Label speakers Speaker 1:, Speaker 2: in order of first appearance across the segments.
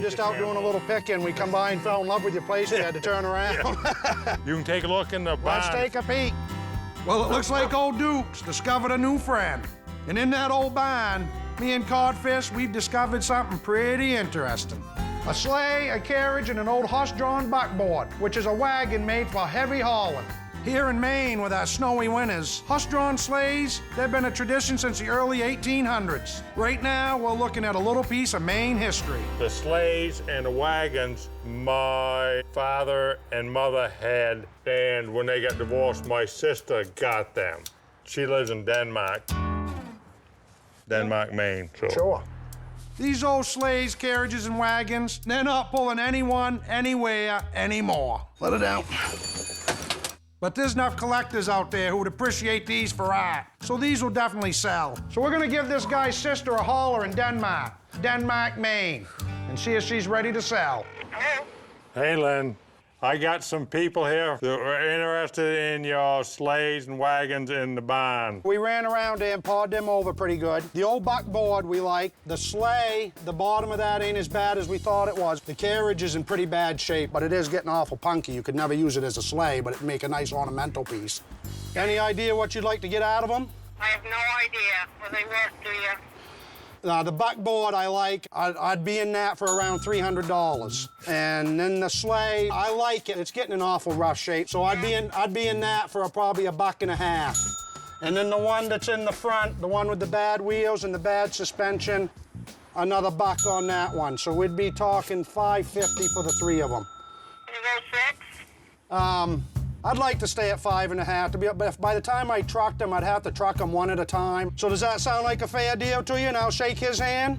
Speaker 1: we're just out doing a little picking. We come by and fell in love with your place. We had to turn around.
Speaker 2: You can take a look in the barn.
Speaker 1: Let's take a peek. Well, it looks like old Duke's discovered a new friend. And in that old barn, me and Codfish, we've discovered something pretty interesting. A sleigh, a carriage, and an old horse-drawn buckboard, which is a wagon made for heavy hauling. Here in Maine, with our snowy winters, horse-drawn sleighs, they've been a tradition since the early 1800s. Right now, we're looking at a little piece of Maine history.
Speaker 2: The sleighs and the wagons my father and mother had, and when they got divorced, my sister got them. She lives in Denmark, Maine. So.
Speaker 1: Sure. These old sleighs, carriages, and wagons, they're not pulling anyone, anywhere, anymore. Let it down. But there's enough collectors out there who would appreciate these for art, so these will definitely sell. So we're gonna give this guy's sister a hauler in Denmark, Maine, and see if she's ready to sell.
Speaker 2: Hey, Lynn. I got some people here that are interested in your sleighs and wagons in the barn.
Speaker 1: We ran around there and pawed them over pretty good. The old buckboard we like. The sleigh, the bottom of that ain't as bad as we thought it was. The carriage is in pretty bad shape, but it is getting awful punky. You could never use it as a sleigh, but it'd make a nice ornamental piece. Any idea what you'd like to get out of them?
Speaker 3: I have no idea what they worth to you.
Speaker 1: The buckboard I like, I'd be in that for around $300. And then the sleigh, I like it. It's getting in awful rough shape, so I'd be in that for probably $1.50. And then the one that's in the front, the one with the bad wheels and the bad suspension, another $1 on that one. So we'd be talking $5.50 for the three of them.
Speaker 3: Can you go 6?
Speaker 1: I'd like to stay at 5.5, but if by the time I trucked them, I'd have to truck them one at a time. So does that sound like a fair deal to you? And I'll shake his hand?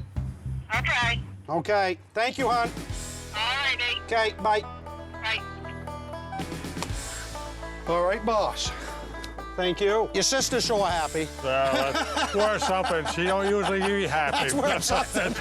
Speaker 3: Okay.
Speaker 1: Okay. Thank you, hon.
Speaker 3: All righty.
Speaker 1: Okay, bye.
Speaker 3: Bye.
Speaker 1: All right, boss. Thank you. Your sister's sure happy.
Speaker 2: Well, that's worth something. She don't usually be happy.
Speaker 1: That's worth something.